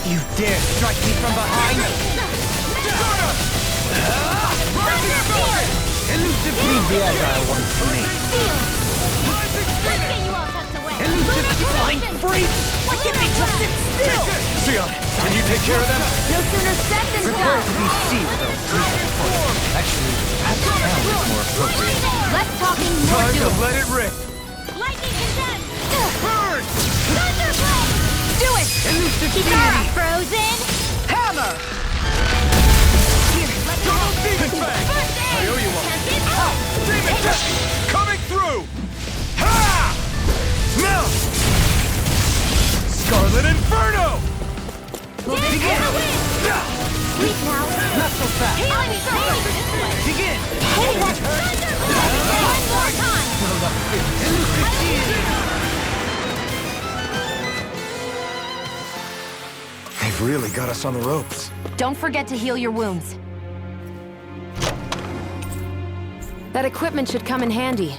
You dare strike me from behind? Elusive, leave the agile ones to me. Elusive flying freak! Why can't they just sit still? Sion, can you take care of them? No sooner said than Prepare done. to be seized, though. Actually, perhaps now is more appropriate. Less talking, more Time to doing. let it rip. Lightning condensed. Burn! Thunderbolt! Do it! Elusive Kitara deity! frozen. Hammer! Here, let me Double help. demon fang! First aid. I owe you one. Champion. Demon test! Coming through! Ha! Now! Scarlet Inferno! We'll begin. Sleep now. Not so fast! Healing surge. Begin! Hit that thunderbolt. One more time. Build up fear. Elusive deity! They've really got us on the ropes. Don't forget to heal your wounds. That equipment should come in handy.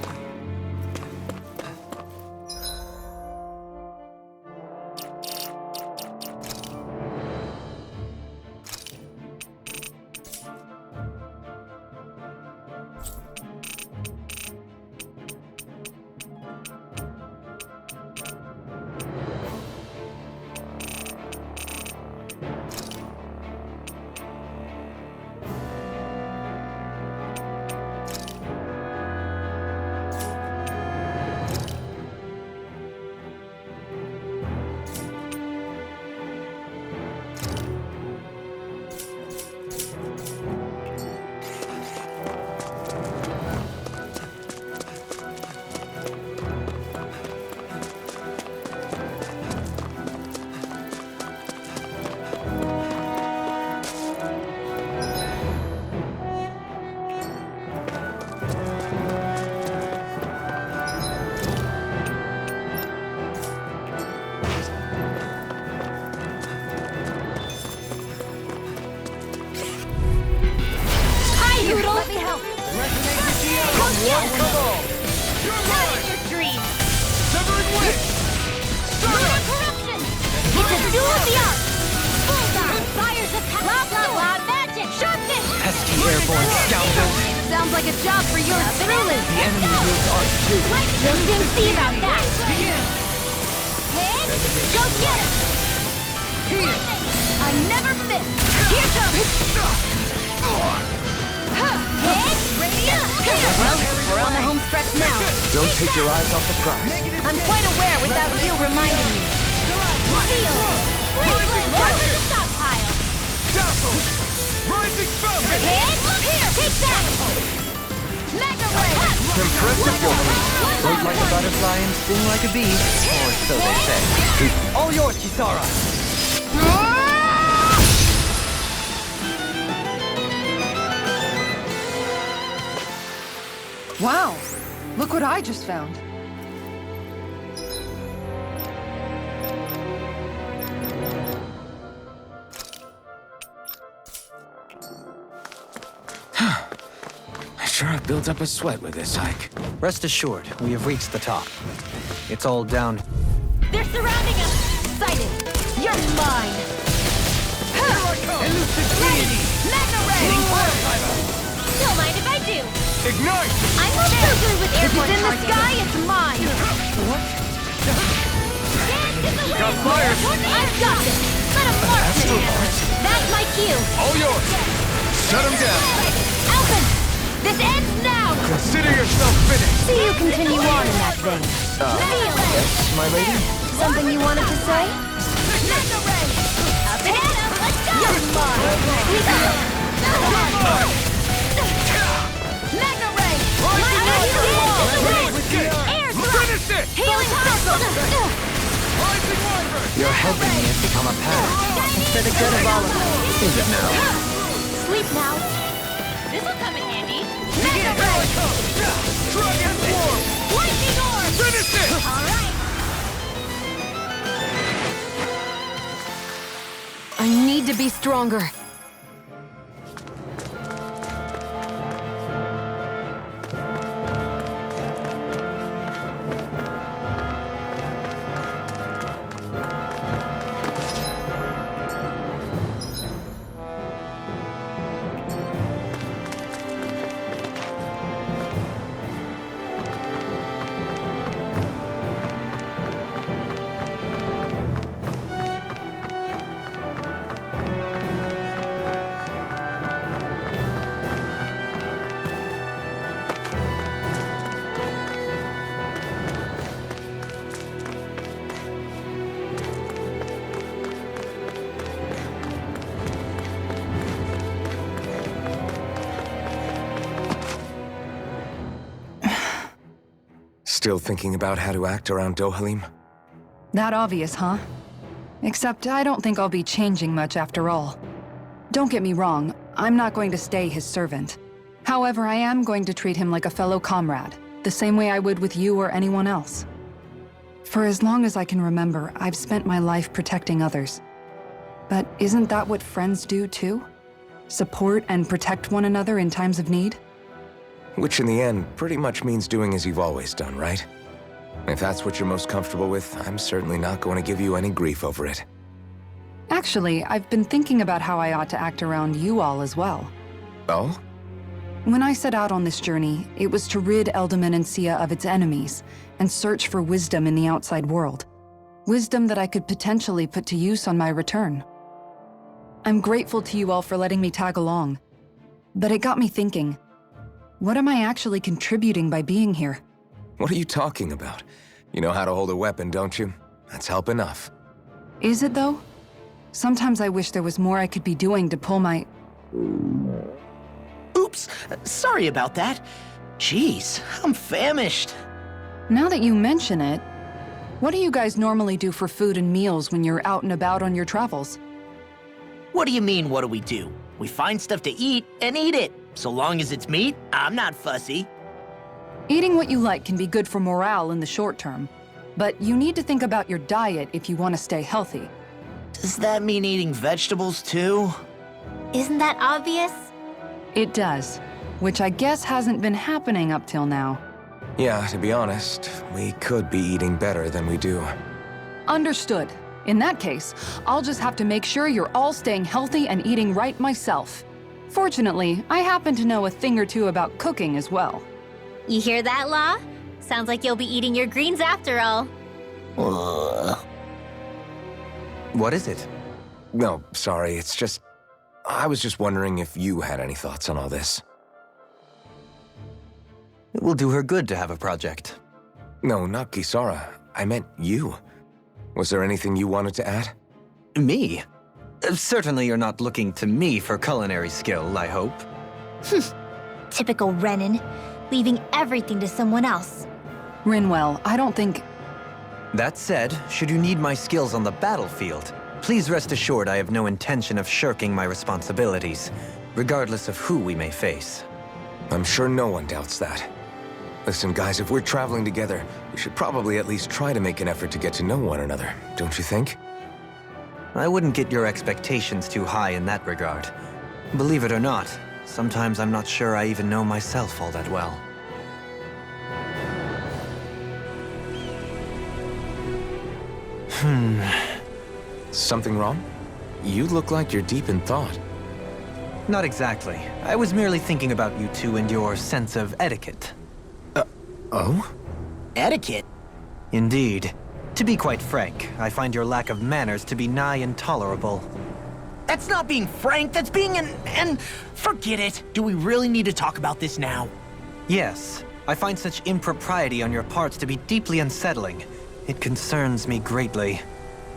Let me help. Your dream. Severing Witch! Lunar corruption. It's a duel of the arts. Bullseye. Fires of blah blah blah magic. Sharpness. Pesky airborne scoundrel! Sounds like a job for yours truly. The enemy wields art too. We'll soon see about that. Hit. Go get it. Here! I never miss. Here comes. Well, we're on the home stretch now. Don't take your eyes off the prize. I'm quite aware without you reminding me. Feel. What's the stockpile? Dazzle! Rising Falcon! Hit. Here, take that. Mega ray. Impressive work. Float like a butterfly and sting like a bee. Or so they say. All yours, Kisara! Wow! Look what I just found. I sure have built up a sweat with this hike. Rest assured, we have reached the top. It's all down. They're surrounding us. Sighted. You're mine. Elusive deity! Mega ray. Don't mind if I do. Ignite! I'm so good with airborne in the sky, it's mine! Got fire! I've got this! Let him mark me! That's my cue! All yours! Shut him down! Alvin! This ends now! Consider yourself finished! See you continue on in that thing. Yes, my lady? Something you wanted to say? Mega ray! Up ahead! Let's go! You're mine! Mega ray! Air drop! Finish it! Healing pulse! Your helping me has become a pattern. It's for the good of all of us. Is it now? Sleep now. This'll come in handy. Mega ray! Dragon Swarm! Lightning orb! Finish it! All right. I need to be stronger. Still thinking about how to act around Dohalim? That obvious, huh? Except I don't think I'll be changing much after all. Don't get me wrong, I'm not going to stay his servant. However, I am going to treat him like a fellow comrade, the same way I would with you or anyone else. For as long as I can remember, I've spent my life protecting others. But isn't that what friends do too? Support and protect one another in times of need? Which in the end pretty much means doing as you've always done, right? If that's what you're most comfortable with, I'm certainly not going to give you any grief over it. Actually, I've been thinking about how I ought to act around you all as well. Oh? When I set out on this journey, it was to rid Eldaman and Sia of its enemies and search for wisdom in the outside world. Wisdom that I could potentially put to use on my return. I'm grateful to you all for letting me tag along. But it got me thinking, what am I actually contributing by being here? What are you talking about? You know how to hold a weapon, don't you? That's help enough. Is it though? Sometimes I wish there was more I could be doing to pull my... Oops, sorry about that. Jeez, I'm famished. Now that you mention it, what do you guys normally do for food and meals when you're out and about on your travels? What do you mean, what do we do? We find stuff to eat and eat it. So long as it's meat, I'm not fussy. Eating what you like can be good for morale in the short term, but you need to think about your diet if you want to stay healthy. Does that mean eating vegetables too? Isn't that obvious? It does, which I guess hasn't been happening up till now. Yeah, to be honest, we could be eating better than we do. Understood. In that case, I'll just have to make sure you're all staying healthy and eating right myself. Fortunately, I happen to know a thing or two about cooking as well. You hear that, Law? Sounds like you'll be eating your greens after all. What is it? No, sorry, it's just... I was just wondering if you had any thoughts on all this. It will do her good to have a project. No, not Kisara. I meant you. Was there anything you wanted to add? Me? Certainly you're not looking to me for culinary skill, I hope. Typical Renan, leaving everything to someone else. Rinwell, I don't think... That said, should you need my skills on the battlefield, please rest assured I have no intention of shirking my responsibilities, regardless of who we may face. I'm sure no one doubts that. Listen, guys, if we're traveling together, we should probably at least try to make an effort to get to know one another, don't you think? I wouldn't get your expectations too high in that regard. Believe it or not, sometimes I'm not sure I even know myself all that well. Something wrong? You look like you're deep in thought. Not exactly. I was merely thinking about you two and your sense of etiquette. Oh? Etiquette? Indeed. To be quite frank, I find your lack of manners to be nigh intolerable. That's not being frank, that's being and forget it. Do we really need to talk about this now? Yes, I find such impropriety on your parts to be deeply unsettling. It concerns me greatly.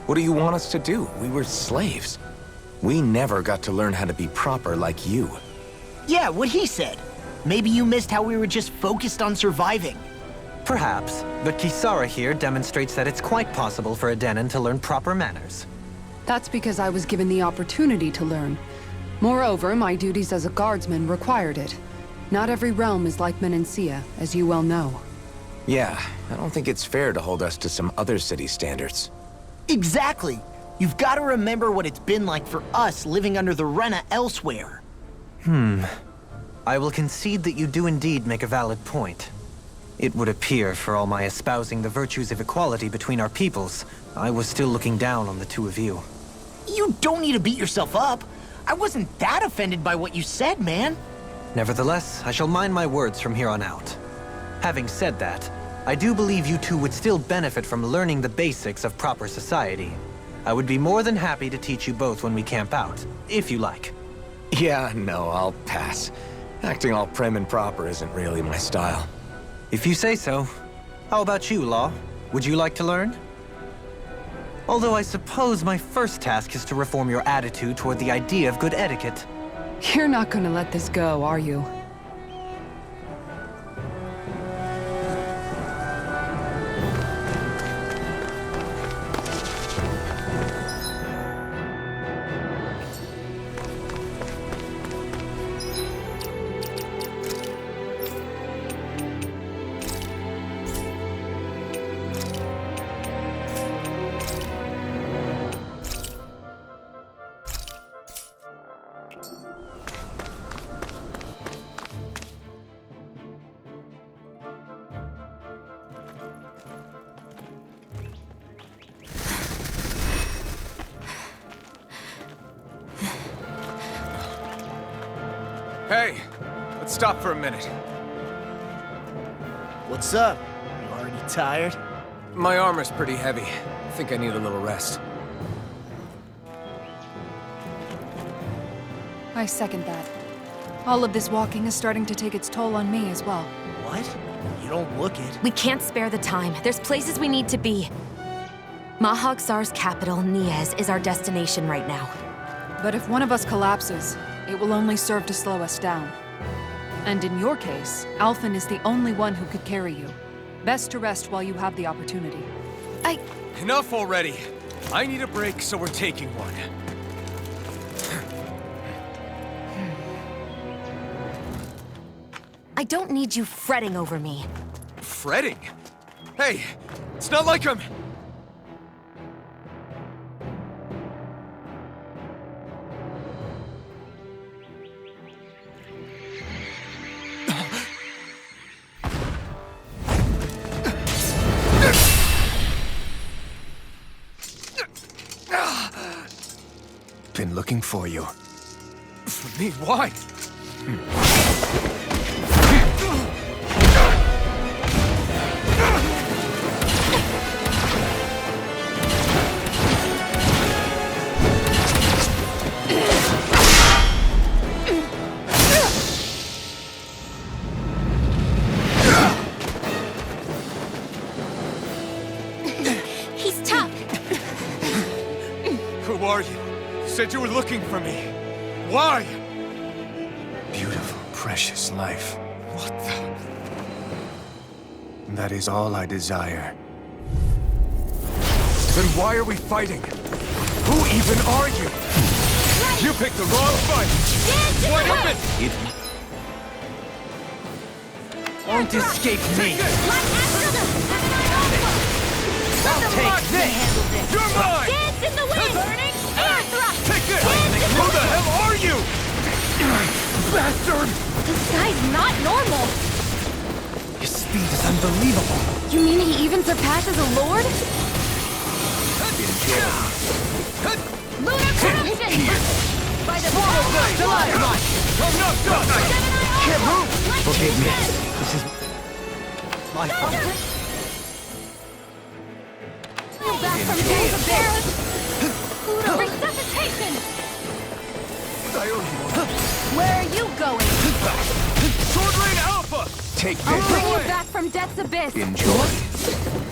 What do you want us to do? We were slaves. We never got to learn how to be proper like you. Yeah, what he said. Maybe you missed how we were just focused on surviving. Perhaps, but Kisara here demonstrates that it's quite possible for a Denon to learn proper manners. That's because I was given the opportunity to learn. Moreover, my duties as a guardsman required it. Not every realm is like Menancia, as you well know. Yeah, I don't think it's fair to hold us to some other city standards. Exactly. You've got to remember what it's been like for us living under the Rena elsewhere. I will concede that you do indeed make a valid point. It would appear, for all my espousing the virtues of equality between our peoples, I was still looking down on the two of you. You don't need to beat yourself up. I wasn't that offended by what you said, man. Nevertheless, I shall mind my words from here on out. Having said that, I do believe you two would still benefit from learning the basics of proper society. I would be more than happy to teach you both when we camp out, if you like. Yeah, no, I'll pass. Acting all prim and proper isn't really my style. If you say so. How about you, Law? Would you like to learn? Although I suppose my first task is to reform your attitude toward the idea of good etiquette. You're not gonna let this go, are you? Hey, let's stop for a minute. What's up? You already tired? My armor's pretty heavy. I think I need a little rest. I second that. All of this walking is starting to take its toll on me as well. What? You don't look it. We can't spare the time. There's places we need to be. Mahag Sar's capital, Niez, is our destination right now. But if one of us collapses, it will only serve to slow us down. And in your case, Alphen is the only one who could carry you. Best to rest while you have the opportunity. Enough already! I need a break, so we're taking one. I don't need you fretting over me. Fretting? Hey, it's not like I'm... Been looking for you. For me? Why? He's tough. Who are you? You said you were looking for me. Why? Beautiful, precious life. What the... That is all I desire. Then why are we fighting? Who even are you? You picked the wrong fight! What happened? Won't escape me. I'll take this! You're mine! Dance in the wind! Burning air thrust! Take this! Who the hell are you? Bastard! This guy's not normal. Your speed is unbelievable. You mean he even surpasses a lord? Lunar corruption! By the I'm not done! Can't move! Forgive me. This is my fault. Back from days of death! Resuscitation! Where are you going? Sword Rain Alpha! Take I'll this. bring you back from death's abyss! Enjoy.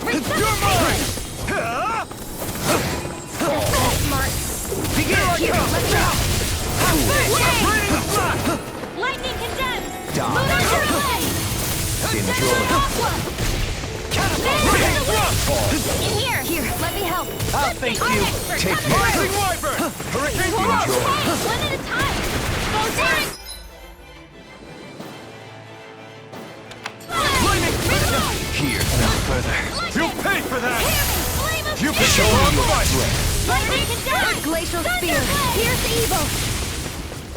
Resuscitation! Smart! Here I come! Lightning condemns! Die. Lunar Relay! Enjoy. Aqua! In here! Here, let me help! I'll face you. Take this. Rising Wyvern! Hurricane Thrust! Hey, one at a time! Go down! Here, no further. You'll pay for that! Flame of You picked the wrong fight! Lightning condemns! Glacial Spear! Here's evil!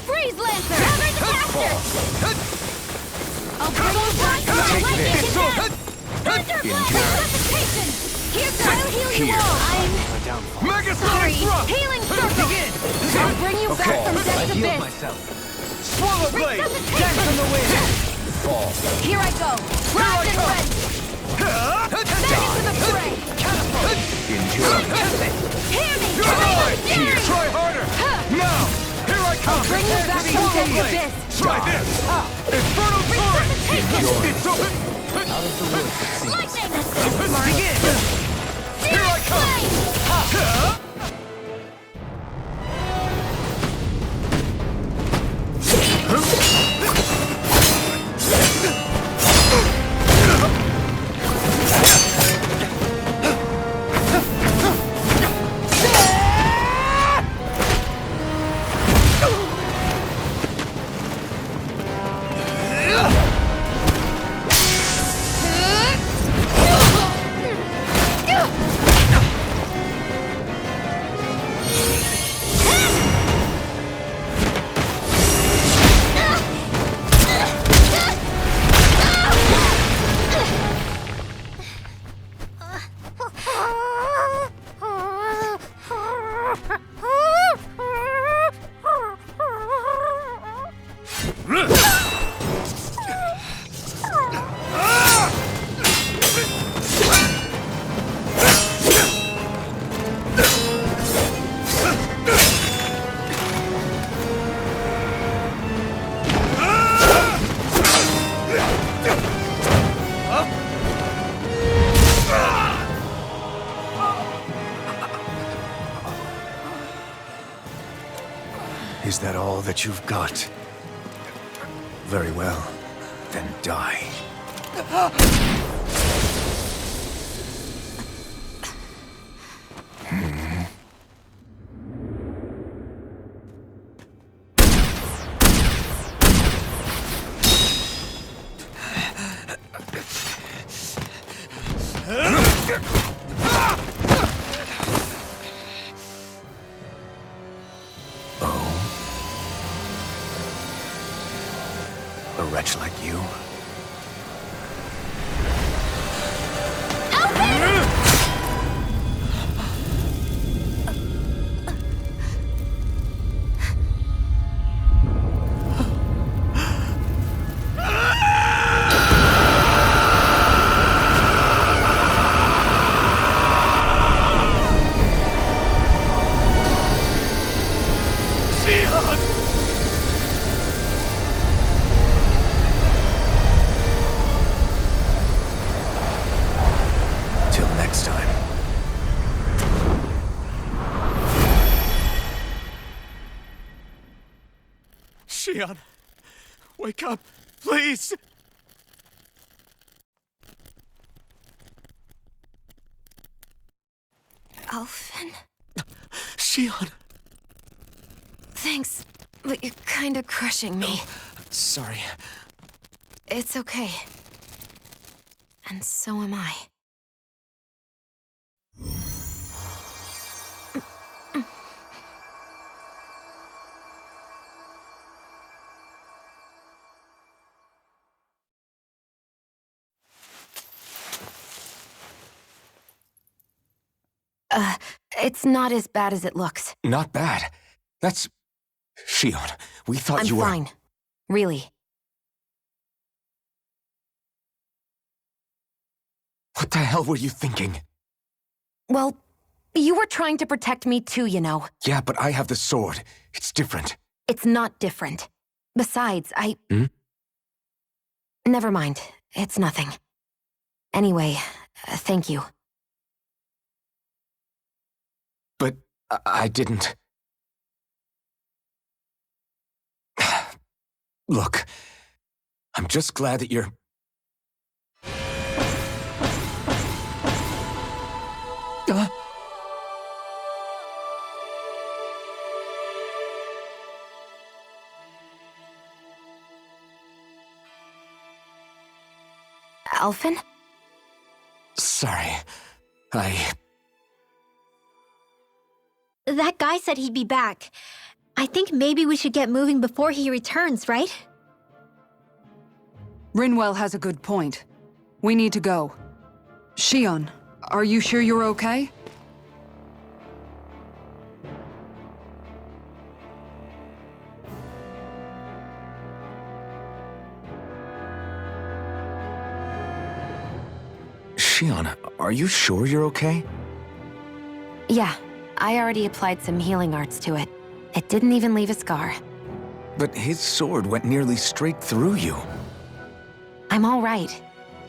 Freeze Lancer! Cover the caster! I'll bring you back to Take lightning this. condemns! Thunderblast! Resuscitation! Here's I'll heal you Here. all! I'm Mega sorry! Sonic Thrust! Healing circle! I'll bring you back from I death's healed abyss! myself. Swallow Blade! Resuscitation! from the wind! Fall. Here I go! Rise and rend! Back into the fray! Enjoy. Hear me! You're mine! Here! Try harder! Now! Here I come! Bring you back from Swallow death's Blade! abyss! Try this! Infernal Torrent! Resuscitation! It's open! Out of the woods, it seems. Lightning! Begin! Here I come! Is that all that you've got? Very well. Then die. A wretch like you? Till next time. Shion, wake up, please! Alphen? Shion! Thanks, but you're kinda crushing me. Sorry. It's okay. And so am I. It's not as bad as it looks. Not bad. That's... Shion, we thought I'm you were... fine. Really. What the hell were you thinking? Well, you were trying to protect me too, you know. Yeah, but I have the sword. It's different. It's not different. Besides, Hmm? Never mind. It's nothing. Anyway, thank you. But I didn't... Look, I'm just glad that you're... Alphen? Sorry. That guy said he'd be back. I think maybe we should get moving before he returns, right? Rinwell has a good point. We need to go. Shion, are you sure you're okay? Shion, are you sure you're okay? Yeah, I already applied some healing arts to it. It didn't even leave a scar. But his sword went nearly straight through you. I'm all right.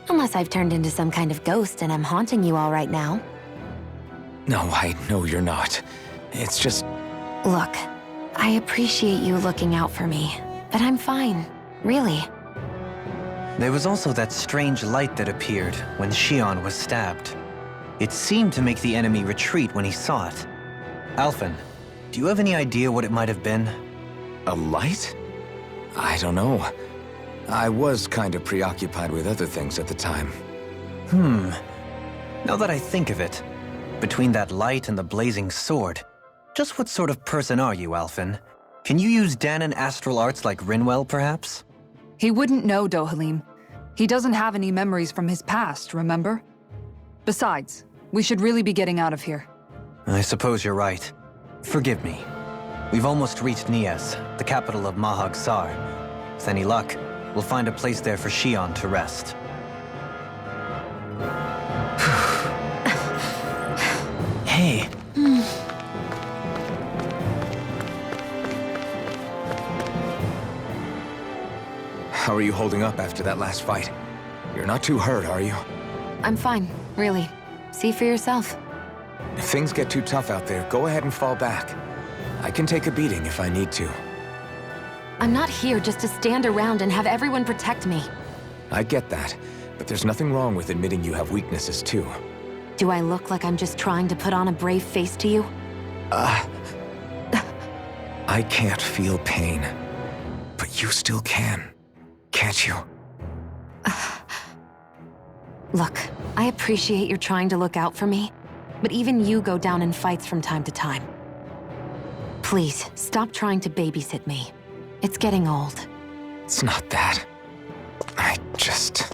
Unless I've turned into some kind of ghost and I'm haunting you all right now. No, I know you're not. It's just... Look, I appreciate you looking out for me, but I'm fine, really. There was also that strange light that appeared when Shion was stabbed. It seemed to make the enemy retreat when he saw it. Alphen, do you have any idea what it might have been? A light? I don't know. I was kind of preoccupied with other things at the time. Now that I think of it, between that light and the blazing sword, just what sort of person are you, Alphen? Can you use Danon astral arts like Rinwell, perhaps? He wouldn't know, Dohalim. He doesn't have any memories from his past, remember? Besides, we should really be getting out of here. I suppose you're right. Forgive me. We've almost reached Nies, the capital of Mahag Sar. With any luck, we'll find a place there for Shion to rest. Hey. How are you holding up after that last fight? You're not too hurt, are you? I'm fine, really. See for yourself. If things get too tough out there, go ahead and fall back. I can take a beating if I need to. I'm not here just to stand around and have everyone protect me. I get that, but there's nothing wrong with admitting you have weaknesses too. Do I look like I'm just trying to put on a brave face to you? I can't feel pain. But you still can, can't you? Look, I appreciate you're trying to look out for me, but even you go down in fights from time to time. Please, stop trying to babysit me. It's getting old. It's not that. I just...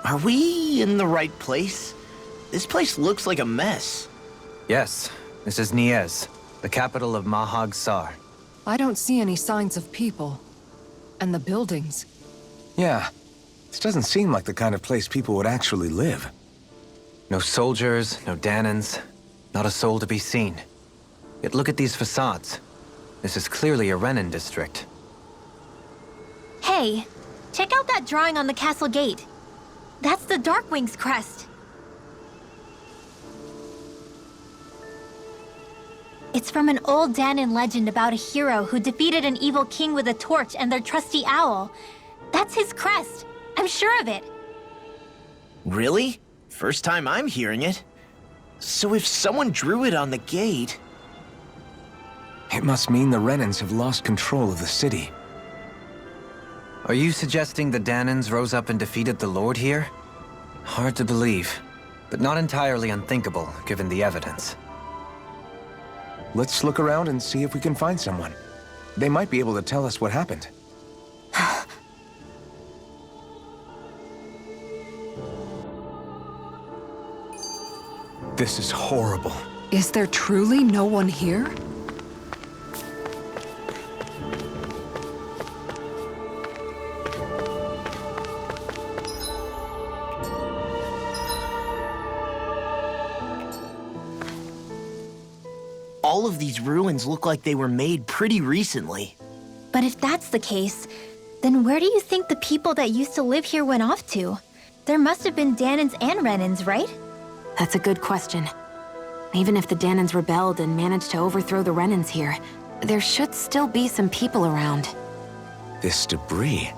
Are we in the right place? This place looks like a mess. Yes, this is Niez, the capital of Mahag Sar. I don't see any signs of people. And the buildings. Yeah, this doesn't seem like the kind of place people would actually live. No soldiers, no Danans, not a soul to be seen. Yet look at these facades. This is clearly a Renin district. Hey, check out that drawing on the castle gate. That's the Darkwing's crest. It's from an old Danan legend about a hero who defeated an evil king with a torch and their trusty owl. That's his crest. I'm sure of it. Really? First time I'm hearing it. So if someone drew it on the gate... It must mean the Renins have lost control of the city. Are you suggesting the Danans rose up and defeated the Lord here? Hard to believe, but not entirely unthinkable, given the evidence. Let's look around and see if we can find someone. They might be able to tell us what happened. This is horrible. Is there truly no one here? All of these ruins look like they were made pretty recently. But if that's the case, then where do you think the people that used to live here went off to? There must have been Danans and Renins, right? That's a good question. Even if the Danans rebelled and managed to overthrow the Renins here, there should still be some people around. This debris.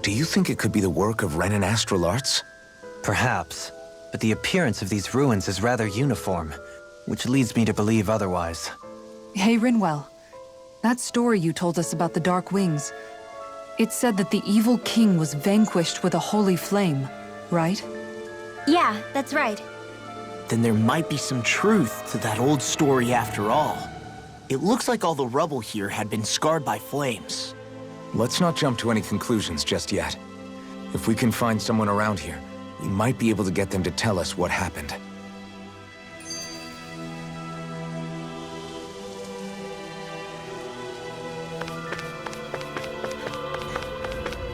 Do you think it could be the work of Renin astral arts? Perhaps, but the appearance of these ruins is rather uniform, which leads me to believe otherwise. Hey, Rinwell. That story you told us about the Dark Wings, it said that the evil king was vanquished with a holy flame, right? Yeah, that's right. Then there might be some truth to that old story after all. It looks like all the rubble here had been scarred by flames. Let's not jump to any conclusions just yet. If we can find someone around here, we might be able to get them to tell us what happened.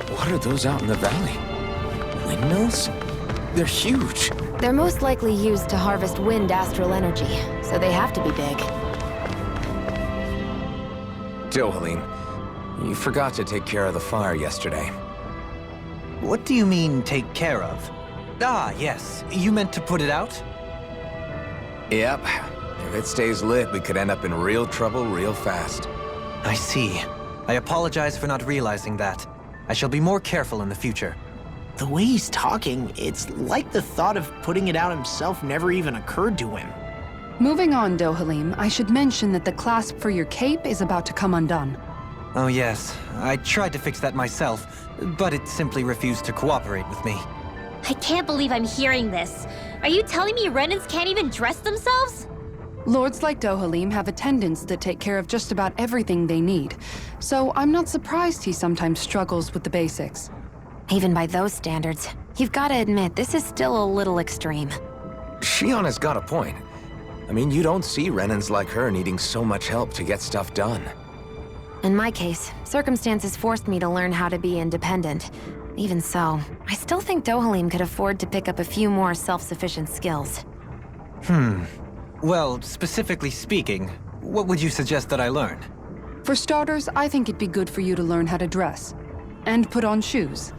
What are those out in the valley? Windmills? They're huge. They're most likely used to harvest wind astral energy, so they have to be big. Dohaline, you forgot to take care of the fire yesterday. What do you mean, take care of? Ah, yes. You meant to put it out? Yep. If it stays lit, we could end up in real trouble real fast. I see. I apologize for not realizing that. I shall be more careful in the future. The way he's talking, it's like the thought of putting it out himself never even occurred to him. Moving on, Dohalim, I should mention that the clasp for your cape is about to come undone. Oh yes, I tried to fix that myself, but it simply refused to cooperate with me. I can't believe I'm hearing this. Are you telling me Renans can't even dress themselves? Lords like Dohalim have attendants that take care of just about everything they need, so I'm not surprised he sometimes struggles with the basics. Even by those standards, you've got to admit this is still a little extreme. Shionna's got a point. I mean, you don't see Renans like her needing so much help to get stuff done. In my case, circumstances forced me to learn how to be independent. Even so, I still think Dohalim could afford to pick up a few more self-sufficient skills. Well, specifically speaking, what would you suggest that I learn? For starters, I think it'd be good for you to learn how to dress. And put on shoes.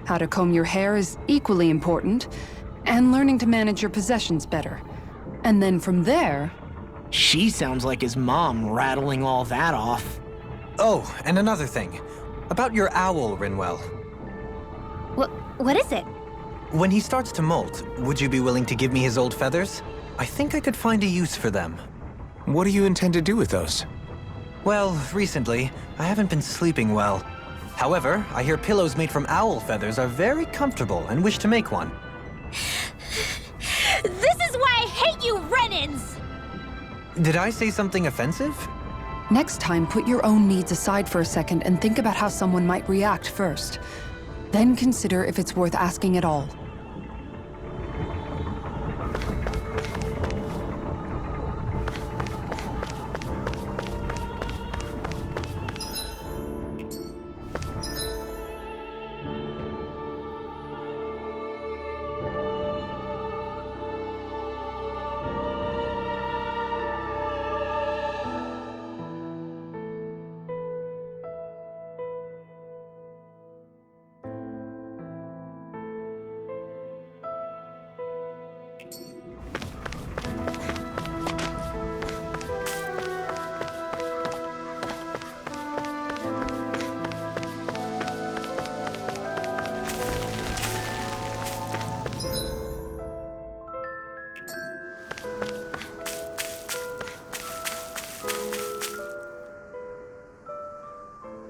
How to comb your hair is equally important, and learning to manage your possessions better. And then from there... She sounds like his mom rattling all that off. Oh, and another thing. About your owl, Rinwell. What is it? When he starts to molt, would you be willing to give me his old feathers? I think I could find a use for them. What do you intend to do with those? Well, recently, I haven't been sleeping well. However, I hear pillows made from owl feathers are very comfortable and wish to make one. This is why I hate you, Renans! Did I say something offensive? Next time, put your own needs aside for a second and think about how someone might react first. Then consider if it's worth asking at all.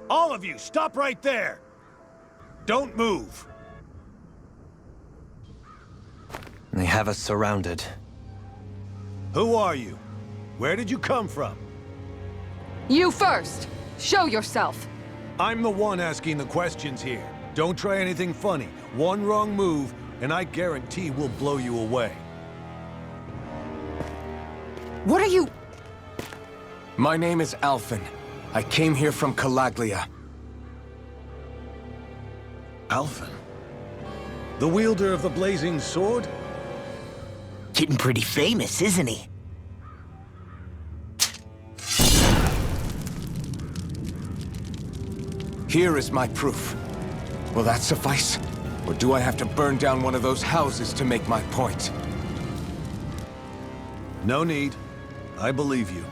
All of you, stop right there! Don't move! They have us surrounded. Who are you? Where did you come from? You first! Show yourself! I'm the one asking the questions here. Don't try anything funny. One wrong move, and I guarantee we'll blow you away. What are you... My name is Alphen. I came here from Calaglia. Alphen? The wielder of the blazing sword? Getting pretty famous, isn't he? Here is my proof. Will that suffice? Or do I have to burn down one of those houses to make my point? No need. I believe you.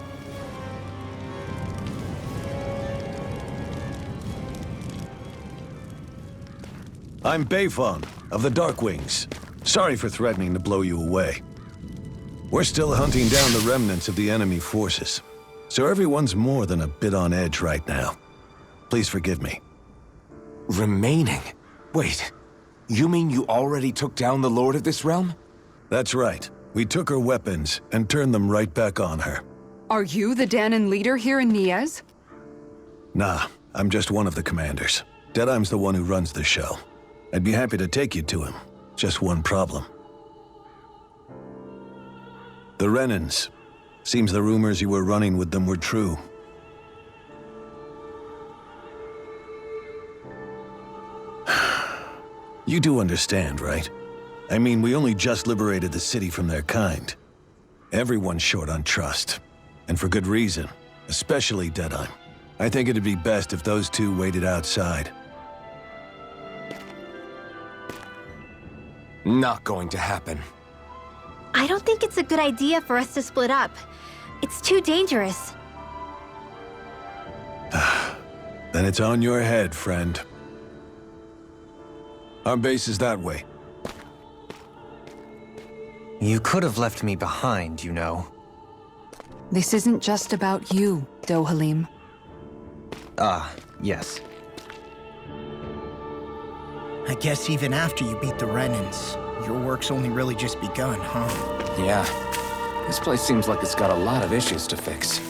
I'm Bayfon, of the Darkwings. Sorry for threatening to blow you away. We're still hunting down the remnants of the enemy forces, so everyone's more than a bit on edge right now. Please forgive me. Remaining? Wait, you mean you already took down the Lord of this realm? That's right. We took her weapons and turned them right back on her. Are you the Danon leader here in Niez? Nah, I'm just one of the commanders. Deadeye's the one who runs the show. I'd be happy to take you to him. Just one problem. The Renans. Seems the rumors you were running with them were true. You do understand, right? I mean, we only just liberated the city from their kind. Everyone's short on trust. And for good reason. Especially Deadeye. I think it'd be best if those two waited outside. Not going to happen. I don't think it's a good idea for us to split up. It's too dangerous. Then it's on your head, friend. Our base is that way. You could have left me behind, you know. This isn't just about you, Dohalim. Ah, yes. I guess even after you beat the Renans, your work's only really just begun, huh? Yeah. This place seems like it's got a lot of issues to fix.